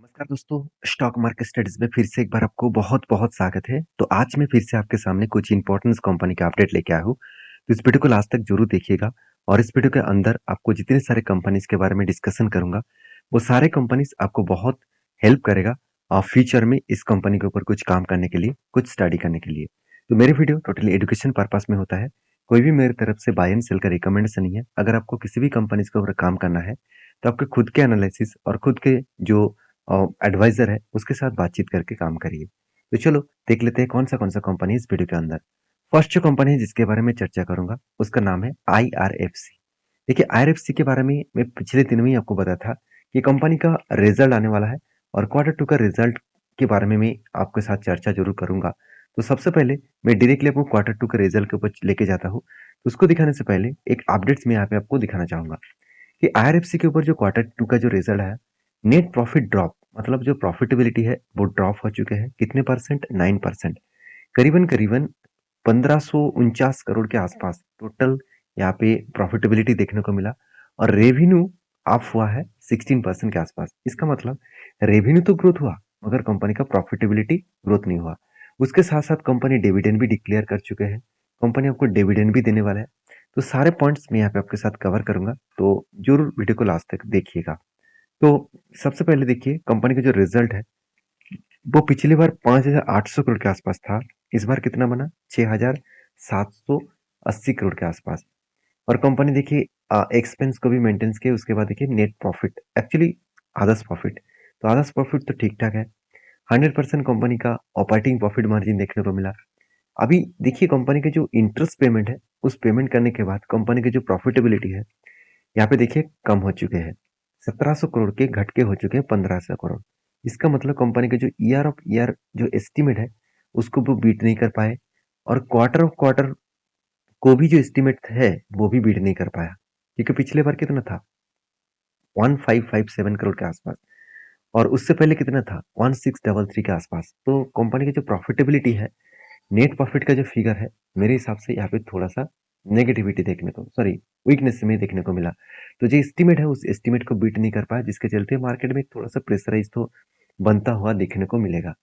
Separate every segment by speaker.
Speaker 1: नमस्कार दोस्तों, stock market studies में फिर से एक बार आपको बहुत-बहुत स्वागत है। तो आज मैं फिर से आपके सामने कुछ इम्पोर्टेंट कंपनी का अपडेट लेके आया हूँ। तो इस वीडियो को लास्ट तक ज़रूर देखिएगा और इस वीडियो के अंदर आपको जितने सारे कंपनीज़ के बारे में डिस्कशन करूँगा, वो सारे कंपनीज़ आपको बहुत हेल्प करेगा फ्यूचर में इस कंपनी के ऊपर कुछ काम करने के लिए, कुछ स्टडी करने के लिए। तो मेरे वीडियो टोटली एजुकेशन पर्पस में होता है। कोई भी मेरी तरफ से बाय एंड सेल का रिकमेंडेशन नहीं है। अगर आपको किसी भी कंपनीज़ के ऊपर काम करना है, तो आपके खुद के एनालिसिस और खुद के जो एडवाइजर है उसके साथ बातचीत करके काम करिए। तो चलो देख लेते हैं कौन सा कंपनी है इस वीडियो के अंदर। फर्स्ट जो कंपनी है जिसके बारे में चर्चा करूंगा उसका नाम है आईआरएफसी। देखिए आईआरएफसी के बारे में मैं पिछले दिन में ही आपको बताया था कि कंपनी का रिजल्ट आने वाला है और क्वार्टर टू का रिजल्ट के बारे में मैं आपके साथ चर्चा जरूर करूंगा। तो सबसे पहले मैं डायरेक्टली आपको क्वार्टर टू के रिजल्ट के ऊपर लेके जाता हूँ। तो उसको दिखाने से पहले एक अपडेट्स में यहाँ पे आपको दिखाना चाहूंगा कि आईआरएफसी के ऊपर जो क्वार्टर टू का जो रिजल्ट है, नेट प्रॉफिट ड्रॉप मतलब जो प्रॉफिटेबिलिटी है वो ड्रॉप हो चुके हैं कितने परसेंट 9%। करीबन करीबन 1549 करोड़ के आसपास टोटल यहाँ पे प्रॉफिटेबिलिटी देखने को मिला और रेवेन्यू अप हुआ है 16% के आसपास। इसका मतलब रेवेन्यू तो ग्रोथ हुआ मगर कंपनी का प्रॉफिटेबिलिटी ग्रोथ नहीं हुआ। उसके साथ साथ कंपनी डिविडेंड भी डिक्लेयर कर चुके हैं। कंपनी आपको डिविडेंड भी देने वाला है। तो सारे पॉइंट्स मैं यहाँ पे आपके साथ कवर करूंगा, तो जरूर वीडियो को लास्ट तक देखिएगा। तो सबसे पहले देखिए कंपनी का जो रिजल्ट है वो पिछली बार 5,800 करोड़ के आसपास था। इस बार कितना बना 6,780 करोड़ के आसपास। और कंपनी देखिए एक्सपेंस को भी मेंटेन किया। उसके बाद देखिए नेट प्रॉफिट एक्चुअली आदर्श प्रॉफिट, तो आदर्श प्रॉफिट तो ठीक ठाक है। 100% कंपनी का ऑपरेटिंग प्रॉफिट मार्जिन देखने को मिला। अभी देखिए कंपनी के जो इंटरेस्ट पेमेंट है उस पेमेंट करने के बाद कंपनी की जो प्रॉफिटेबिलिटी है यहाँ पे देखिए कम हो चुके हैं। 1700 करोड़ के घट के हो चुके हैं 1500 करोड़। इसका मतलब कंपनी का जो ईयर ऑफ ईयर जो एस्टिमेट है उसको वो बीट नहीं कर पाए और क्वार्टर ऑफ क्वार्टर को भी जो एस्टिमेट है वो भी बीट नहीं कर पाया, क्योंकि पिछले बार कितना था 1557 करोड़ के आसपास और उससे पहले कितना था 1633 के आसपास। तो कंपनी की जो प्रॉफिटेबिलिटी है, नेट प्रॉफिट का जो फिगर है, मेरे हिसाब से यहाँ पे थोड़ा सा नेगेटिविटी देखने को सॉरी वीकनेस में देखने को मिला। तो जो एस्टिमेट है उस एस्टिमेट को बीट नहीं कर पाया, जिसके चलते मार्केट में थोड़ा सा प्रेशराइज तो बनता हुआ देखने को मिलेगा।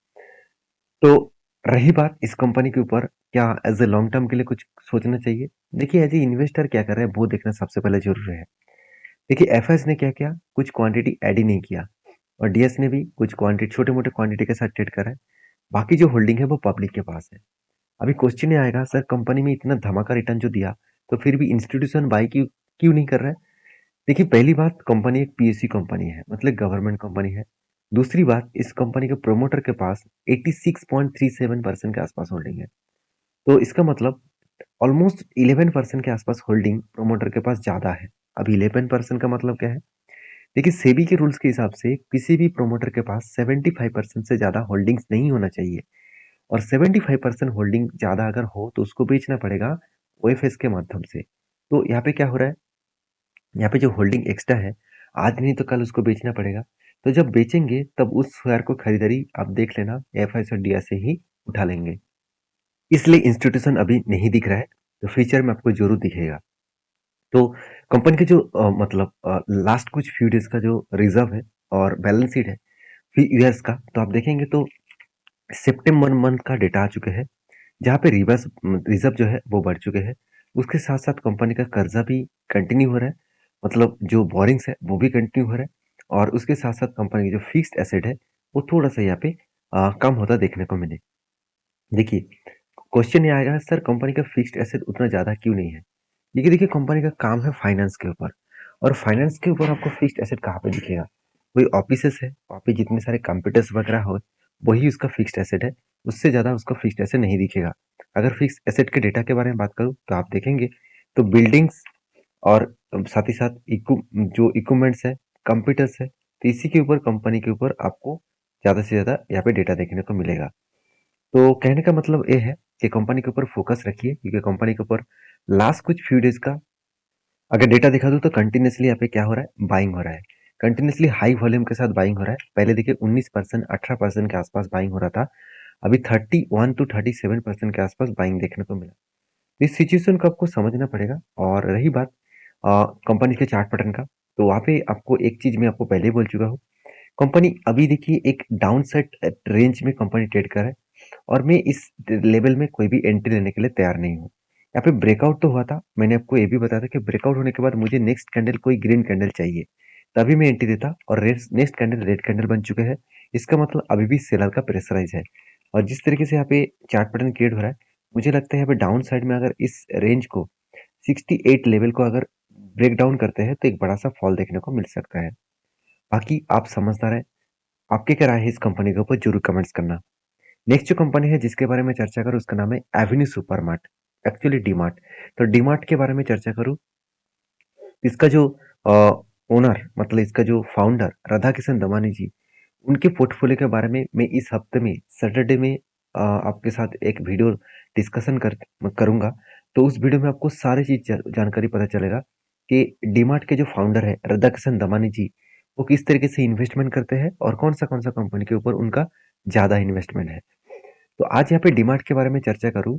Speaker 1: तो रही बात इस कंपनी के ऊपर क्या एज ए लॉन्ग टर्म के लिए कुछ सोचना चाहिए। देखिए एज ए इन्वेस्टर क्या कर रहे हैं वो देखना सबसे पहले जरूरी है। देखिए एफएस ने क्या किया, कुछ क्वांटिटी ऐड ही नहीं किया और डीएस ने भी कुछ क्वांटिटी छोटे मोटे क्वांटिटी के साथ ट्रेड करा है। बाकी जो होल्डिंग है वो पब्लिक के पास है। अभी क्वेश्चन ये आएगा सर कंपनी में इतना धमाका रिटर्न जो दिया तो फिर भी इंस्टीट्यूशन बाई क्यों क्यों नहीं कर रहा है। देखिए पहली बात कंपनी एक पीएसयू कंपनी है मतलब गवर्नमेंट कंपनी है। दूसरी बात इस कंपनी के प्रोमोटर के पास 86.37% के आसपास होल्डिंग है। तो इसका मतलब ऑलमोस्ट 11% के आसपास होल्डिंग प्रोमोटर के पास ज्यादा है। अब 11% का मतलब क्या है। देखिए सेबी के रूल्स के हिसाब से किसी भी प्रोमोटर के पास 75% से ज्यादा होल्डिंग्स नहीं होना चाहिए और 75% होल्डिंग ज्यादा अगर हो तो उसको बेचना पड़ेगा ओएफएस के माध्यम से। तो यहाँ पे क्या हो रहा है, यहाँ पे जो होल्डिंग एक्स्ट्रा है आज नहीं तो कल उसको बेचना पड़ेगा। तो जब बेचेंगे तब उस शेयर को खरीदारी आप देख लेना एफआई और डीआई से ही उठा लेंगे। इसलिए इंस्टीट्यूशन अभी नहीं दिख रहा है, तो फ्यूचर में आपको जरूर दिखेगा। तो कंपनी के जो मतलब लास्ट कुछ फ्यू डेज का जो रिजर्व है और बैलेंस शीट है ईयर्स का, तो आप देखेंगे तो सितंबर मंथ का डेटा आ चुके हैं जहाँ पे रिवर्स रिजर्व जो है वो बढ़ चुके हैं। उसके साथ साथ कंपनी का कर्जा भी कंटिन्यू हो रहा है, मतलब जो बोरिंग्स है वो भी कंटिन्यू हो रहा है और उसके साथ साथ कंपनी की जो फिक्स्ड एसेट है वो थोड़ा सा यहाँ पे कम होता देखने को मिले। देखिए क्वेश्चन ये आएगा सर कंपनी का फिक्स्ड एसेट उतना ज़्यादा क्यों नहीं है। देखिए देखिए कंपनी का काम है फाइनेंस के ऊपर और फाइनेंस के ऊपर आपको फिक्स्ड एसेट कहाँ पे दिखेगा। वही ऑफिसेस है, वहाँ पे जितने सारे कंप्यूटर्स वगैरह हो वही उसका फिक्स्ड एसेट है। उससे ज़्यादा उसका फिक्स्ड एसेट नहीं दिखेगा। अगर फिक्स्ड एसेट के डेटा के बारे में बात करूँ तो आप देखेंगे तो बिल्डिंग्स और साथ ही साथ जो इक्विपमेंट्स है, कंप्यूटर्स है, तो इसी के ऊपर कंपनी के ऊपर आपको ज़्यादा से ज़्यादा यहाँ पे डेटा देखने को मिलेगा। तो कहने का मतलब ये है कि कंपनी के ऊपर फोकस रखिए, क्योंकि कंपनी के ऊपर लास्ट कुछ फ्यू डेज का अगर डेटा दिखा दूं तो कंटिन्यूसली यहाँ पे क्या हो रहा है, बाइंग हो रहा है। कंटिन्यूसली हाई वॉल्यूम के साथ बाइंग हो रहा है। पहले देखिए 19% 18% के आसपास बाइंग हो रहा था। अभी 31 to 37% के आसपास बाइंग देखने को मिला। तो इस सिचुएशन को आपको समझना पड़ेगा। और रही बात कंपनी के चार्ट पैटर्न का, तो वहाँ पे आपको एक चीज मैं आपको पहले ही बोल चुका हूँ, कंपनी अभी देखिए एक डाउन साइड रेंज में कंपनी ट्रेड कर रहा है और मैं इस लेवल में कोई भी एंट्री लेने के लिए तैयार नहीं हूँ। यहाँ पे ब्रेकआउट तो हुआ था, मैंने आपको ये भी बताया था कि ब्रेकआउट होने के बाद मुझे नेक्स्ट कैंडल कोई ग्रीन कैंडल चाहिए, तभी मैं एंट्री देता और नेक्स्ट कैंडल रेड कैंडल बन चुके हैं। इसका मतलब अभी भी सेलर का प्रेशराइज है और जिस तरीके से यहाँ पे चार्ट पैटर्न क्रिएट हो रहा है, मुझे लगता है यहाँ पे डाउन साइड में अगर इस रेंज को 68 लेवल को अगर ब्रेक डाउन करते हैं तो एक बड़ा सा फॉल देखने को मिल सकता है। बाकी आप समझदार हैं, आपके क्या राय है इस कंपनी के ऊपर जरूर कमेंट्स करना। नेक्स्ट जो कंपनी है जिसके बारे में चर्चा करूँ उसका नाम है एवेन्यू सुपरमार्ट, एक्चुअली डीमार्ट। तो डीमार्ट के बारे में चर्चा करूँ, इसका जो ओनर मतलब इसका जो फाउंडर राधा किशन दमानी जी, उनके पोर्टफोलियो के बारे में मैं इस हफ्ते में सैटरडे में आपके साथ एक वीडियो डिस्कशन करूंगा। तो उस वीडियो में आपको सारी चीज जानकारी पता चलेगा कि डीमार्ट के जो फाउंडर है राधा किशन दमानी जी, वो किस तरीके से इन्वेस्टमेंट करते हैं और कौन सा कंपनी के ऊपर उनका ज्यादा इन्वेस्टमेंट है। तो आज यहाँ पे डीमार्ट के बारे में चर्चा करूं,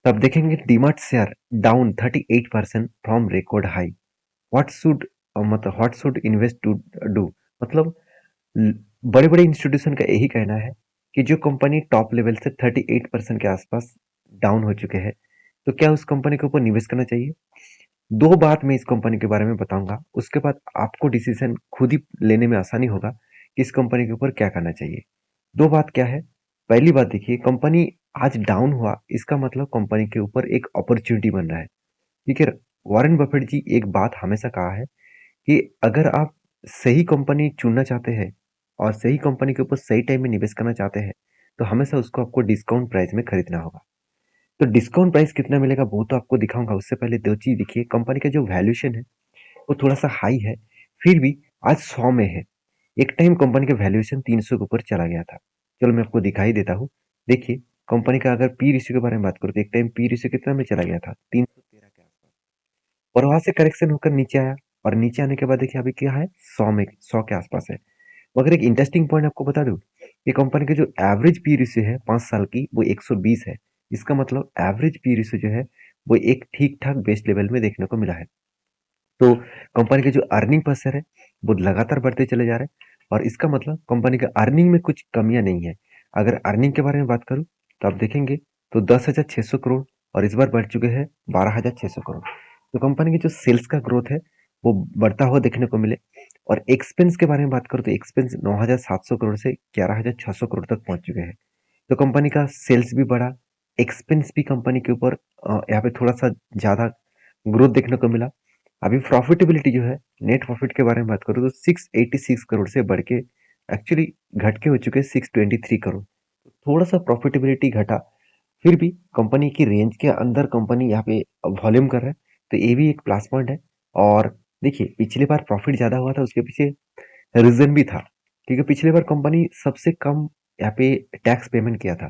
Speaker 1: तब देखेंगे DMart share down 38% from record high. What should मतलब what should invest to do, मतलब बड़े बड़े इंस्टीट्यूशन का यही कहना है कि जो कंपनी टॉप लेवल से 38% के आसपास डाउन हो चुके हैं, तो क्या उस कंपनी के ऊपर निवेश करना चाहिए। दो बात मैं इस कंपनी के बारे में बताऊंगा, उसके बाद आपको डिसीजन खुद ही लेने में आसानी होगा कि इस कंपनी के ऊपर क्या करना चाहिए। दो बात क्या है, पहली बात देखिए, कंपनी आज डाउन हुआ इसका मतलब कंपनी के ऊपर एक अपॉर्चुनिटी बन रहा है। ठीक है, वॉरेन बफेट जी एक बात हमेशा कहा है कि अगर आप सही कंपनी चुनना चाहते हैं और सही कंपनी के ऊपर सही टाइम में निवेश करना चाहते हैं, तो हमेशा उसको आपको डिस्काउंट प्राइस में खरीदना होगा। तो डिस्काउंट प्राइस कितना मिलेगा वो तो आपको दिखाऊंगा, उससे पहले दो चीज देखिए, कंपनी का जो वैल्यूएशन है वो थोड़ा सा हाई है, फिर भी आज 100 में है। एक टाइम कंपनी का वैल्यूएशन 300 के ऊपर चला गया था। चलो मैं आपको दिखाई देता हूँ। देखिए कंपनी का अगर पी रेशियो के बारे में बात करूँ तो एक टाइम पी रेशियो कितना में चला गया था, 313 के आसपास, और वहां से करेक्शन होकर नीचे आया और नीचे आने के बाद देखिए अभी क्या है, 100 के आसपास है। मगर एक इंटरेस्टिंग पॉइंट आपको बता दूं, ये कंपनी की जो एवरेज पी रेशियो है 5 साल की वो 120 है। इसका मतलब एवरेज पी रेशियो जो है वो एक ठीक ठाक बेस्ट लेवल में देखने को मिला है। तो कंपनी के जो अर्निंग पर शेयर है वो लगातार बढ़ते चले जा रहे हैं और इसका मतलब कंपनी का अर्निंग में कुछ कमियां नहीं है। अगर अर्निंग के बारे में बात करूं तो आप देखेंगे तो 10,600 करोड़ और इस बार बढ़ चुके हैं 12,600 करोड़। तो कंपनी की जो सेल्स का ग्रोथ है वो बढ़ता हुआ देखने को मिले। और एक्सपेंस के बारे में बात करूं तो एक्सपेंस 9,700 करोड़ से 11,600 करोड़ तक पहुंच चुके हैं। तो कंपनी का सेल्स भी बढ़ा, एक्सपेंस भी कंपनी के ऊपर यहाँ पे थोड़ा सा ज्यादा ग्रोथ देखने को मिला। अभी प्रॉफिटेबिलिटी जो है, नेट प्रॉफिट के बारे में बात करूँ तो 686 करोड़ से बढ़ के एक्चुअली घट के हो चुके हैं 623 करोड़। थोड़ा सा प्रॉफिटेबिलिटी घटा, फिर भी कंपनी की रेंज के अंदर कंपनी यहाँ पे वॉल्यूम कर रहा है, तो ये भी एक प्लस पॉइंट है। और देखिए पिछली बार प्रॉफिट ज्यादा हुआ था, उसके पीछे रीजन भी था, क्योंकि पिछली बार कंपनी सबसे कम यहाँ पे टैक्स पेमेंट किया था,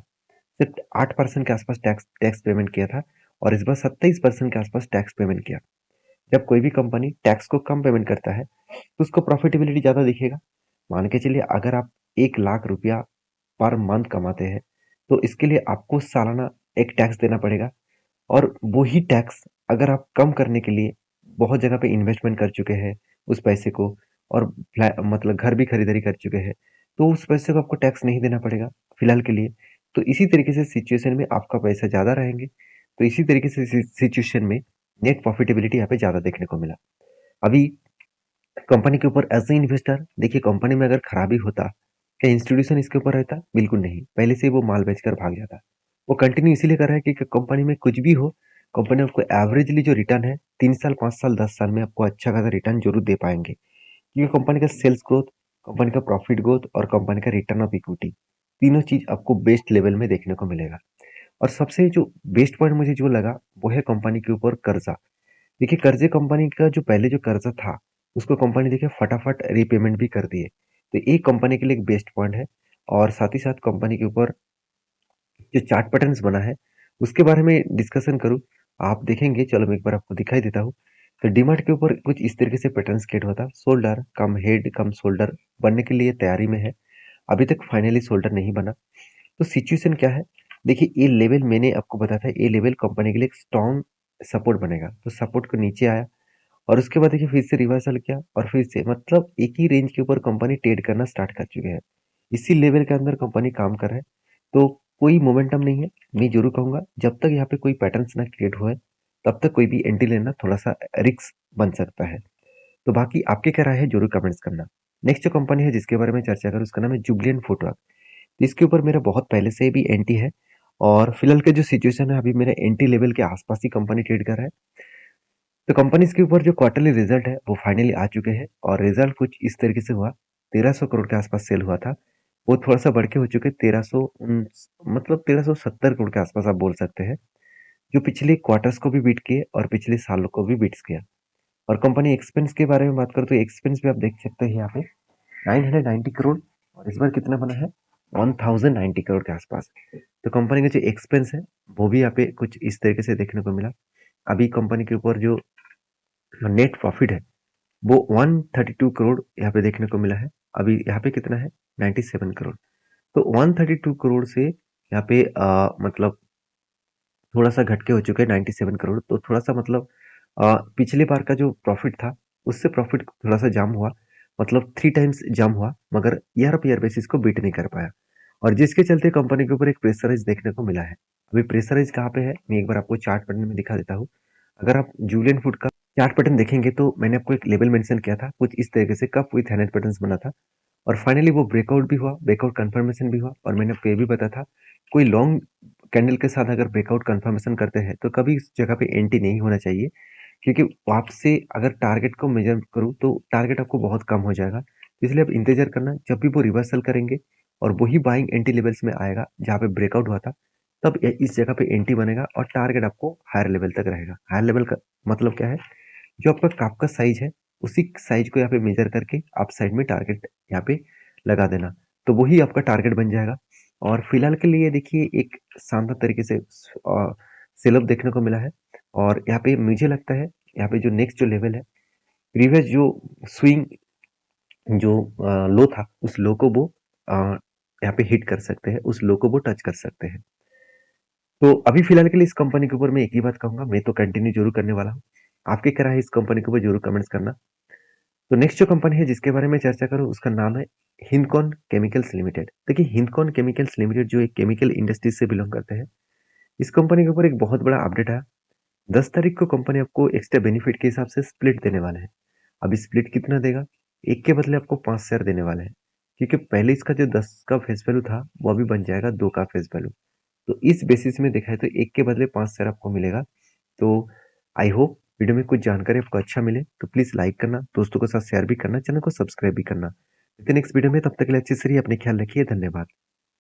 Speaker 1: सिर्फ 8% के आसपास टैक्स टैक्स पेमेंट किया था और इस बार 27% के आसपास टैक्स पेमेंट किया। जब कोई भी कंपनी टैक्स को कम पेमेंट करता है तो उसको प्रॉफिटेबिलिटी ज्यादा दिखेगा। मान के चलिए अगर आप 1 लाख रुपया पर मंथ कमाते हैं तो इसके लिए आपको सालाना एक टैक्स देना पड़ेगा, और वही टैक्स अगर आप कम करने के लिए बहुत जगह पे इन्वेस्टमेंट कर चुके हैं उस पैसे को, और मतलब घर भी खरीदारी कर चुके हैं, तो उस पैसे को आपको टैक्स नहीं देना पड़ेगा फिलहाल के लिए। तो इसी तरीके से सिचुएशन में आपका पैसा ज्यादा रहेंगे, तो इसी तरीके से सिचुएशन में नेट प्रॉफिटेबिलिटी यहाँ पे ज्यादा देखने को मिला। अभी कंपनी के ऊपर एज ए इन्वेस्टर देखिए, कंपनी में अगर खराबी होता, क्या इंस्टीट्यूशन इसके ऊपर रहता, बिल्कुल नहीं, पहले से ही वो माल बेचकर भाग जाता। वो कंटिन्यू इसीलिए कर रहा है क्योंकि कंपनी में कुछ भी हो, कंपनी आपको एवरेजली जो रिटर्न है 3 साल 5 साल 10 साल में आपको अच्छा खासा रिटर्न जरूर दे पाएंगे, क्योंकि कंपनी का सेल्स ग्रोथ, कंपनी का प्रॉफिट ग्रोथ और कंपनी का रिटर्न ऑफ इक्विटी, तीनों चीज आपको बेस्ट लेवल में देखने को मिलेगा। और सबसे जो बेस्ट पॉइंट मुझे जो लगा वो है कंपनी के ऊपर कर्जा। देखिए कर्जे कंपनी का जो पहले जो कर्जा था उसको कंपनी देखिए फटाफट रीपेमेंट भी कर दिए, तो ये कंपनी के लिए एक बेस्ट पॉइंट है। और साथ ही साथ कंपनी के ऊपर जो चार्ट पैटर्न्स बना है उसके बारे में डिस्कशन करूँ, आप देखेंगे, चलो मैं एक बार आपको दिखाई देता हूँ। तो डीमार्ट के ऊपर कुछ इस तरीके से पैटर्न्स क्रिएट होता, शोल्डर कम हेड कम शोल्डर बनने के लिए तैयारी में है, अभी तक फाइनली शोल्डर नहीं बना। तो सिचुएशन क्या है, देखिए ये लेवल मैंने आपको बताया था, ये लेवल कंपनी के लिए एक स्ट्रॉन्ग सपोर्ट बनेगा, तो सपोर्ट को नीचे आया और उसके बाद देखिए फिर से रिवर्सल किया और फिर से मतलब एक ही रेंज के ऊपर कंपनी ट्रेड करना स्टार्ट कर चुके हैं। इसी लेवल के अंदर कंपनी काम कर रहा है, तो कोई मोमेंटम नहीं है। मैं जरूर कहूंगा जब तक यहाँ पे कोई पैटर्न्स ना क्रिएट हुए तब तक कोई भी एंट्री लेना थोड़ा सा रिस्क बन सकता है। तो बाकी आपके क्या राय है जरूर कमेंट्स करना। नेक्स्ट जो कंपनी है जिसके बारे में चर्चा करूँ उसका नाम है जुबलियन फुटवर्क। इसके ऊपर मेरा बहुत पहले से भी एंटी है और फिलहाल के जो सिचुएशन है अभी मेरे एंटी लेवल के आसपास ही कंपनी ट्रेड कर रहा है। तो कंपनीज के ऊपर जो क्वार्टरली रिजल्ट है वो फाइनली आ चुके हैं और रिजल्ट कुछ इस तरीके से हुआ। 1300 करोड़ के आसपास सेल हुआ था, वो थोड़ा सा बढ़ के हो चुके 1300 मतलब 1370 करोड़ के आसपास आप बोल सकते हैं, जो पिछले क्वार्टर्स को भी बीट किए और पिछले सालों को भी बीट किया। और कंपनी एक्सपेंस के बारे में बात करें तो एक्सपेंस भी आप देख सकते हैं यहाँ पे 990 करोड़ और इस बार कितना बना है 1090 करोड़ के आसपास। तो कंपनी का जो एक्सपेंस है वो भी यहाँ पे कुछ इस तरीके से देखने को मिला। अभी कंपनी के ऊपर जो नेट प्रॉफिट है वो 132 करोड़ यहाँ पे देखने को मिला है। अभी यहाँ पे कितना है 97 करोड़। तो 132 करोड़ से यहाँ पे मतलब थोड़ा सा घटके हो चुके हैं 97 करोड़। तो थोड़ा सा मतलब पिछले बार का जो प्रॉफिट था उससे प्रॉफिट थोड़ा सा जाम हुआ, मतलब 3 टाइम्स जाम हुआ, मगर ईयर ऑफ ईयर बेसिस को बीट नहीं कर पाया और जिसके चलते कंपनी के ऊपर एक प्रेशराइज देखने को मिला है। अभी प्रेशराइज कहाँ पे है मैं एक बार आपको चार्ट पैटर्न में दिखा देता हूँ। अगर आप जूलियन फूड का चार्ट पैटर्न देखेंगे तो मैंने आपको एक लेवल मेंशन किया था कुछ इस तरीके से कप विथ हैंड पैटर्न्स बना था और फाइनली वो ब्रेकआउट भी हुआ, ब्रेकआउट कंफर्मेशन भी हुआ और मैंने आपको ये भी बताया था कोई लॉन्ग कैंडल के साथ अगर ब्रेकआउट कंफर्मेशन करते हैं तो कभी इस जगह पे एंट्री नहीं होना चाहिए, क्योंकि आपसे अगर टारगेट को मेजर करूँ तो टारगेट आपको बहुत कम हो जाएगा। इसलिए आप इंतजार करना जब भी वो रिवर्सल करेंगे और वही बाइंग एंट्री लेवल्स में आएगा जहाँ पे ब्रेकआउट हुआ था, तब इस जगह पे एंट्री बनेगा और टारगेट आपको हायर लेवल तक रहेगा। हायर लेवल का मतलब क्या है, जो आपका काप का साइज है उसी साइज को यहाँ पे मेजर करके आप साइड में टारगेट यहाँ पे लगा देना, तो वही आपका टारगेट बन जाएगा। और फिलहाल के लिए देखिए एक शानदार तरीके से सेल ऑफ देखने को मिला है और यहाँ पे मुझे लगता है यहाँ पे जो नेक्स्ट जो लेवल है, प्रीवियस जो स्विंग जो लो था उस लो को वो यहाँ पे हिट कर सकते हैं, उस लो को वो टच कर सकते हैं। तो अभी फिलहाल के लिए इस कंपनी के ऊपर मैं एक ही बात कहूंगा, मैं तो कंटिन्यू जरूर करने वाला हूँ। आपके क्या राय है इस कंपनी के ऊपर जरूर कमेंट्स करना। तो नेक्स्ट जो कंपनी है जिसके बारे में चर्चा करूँ उसका नाम है हिंदकॉन केमिकल्स लिमिटेड। देखिए हिंदकॉन केमिकल्स लिमिटेड जो एक केमिकल इंडस्ट्री से बिलोंग करते हैं, इस कंपनी के ऊपर एक बहुत बड़ा अपडेट है। 10 तारीख को कंपनी आपको एक्स्ट्रा बेनिफिट के हिसाब से स्प्लिट देने वाले हैं। अभी स्प्लिट कितना देगा, एक के बदले आपको 5 शेयर देने वाले हैं, क्योंकि पहले इसका जो 10 का फेस वैल्यू था वो अभी बन जाएगा 2 का फेस वैल्यू। तो इस बेसिस में देखा है तो एक के बदले 5 शेयर आपको मिलेगा। तो आई होप वीडियो में कुछ जानकारी आपको अच्छा मिले, तो प्लीज लाइक करना, दोस्तों के साथ शेयर भी करना, चैनल को सब्सक्राइब भी करना। नेक्स्ट वीडियो में तब तक के लिए अच्छे से रहिए, अपने ख्याल रखिए, धन्यवाद।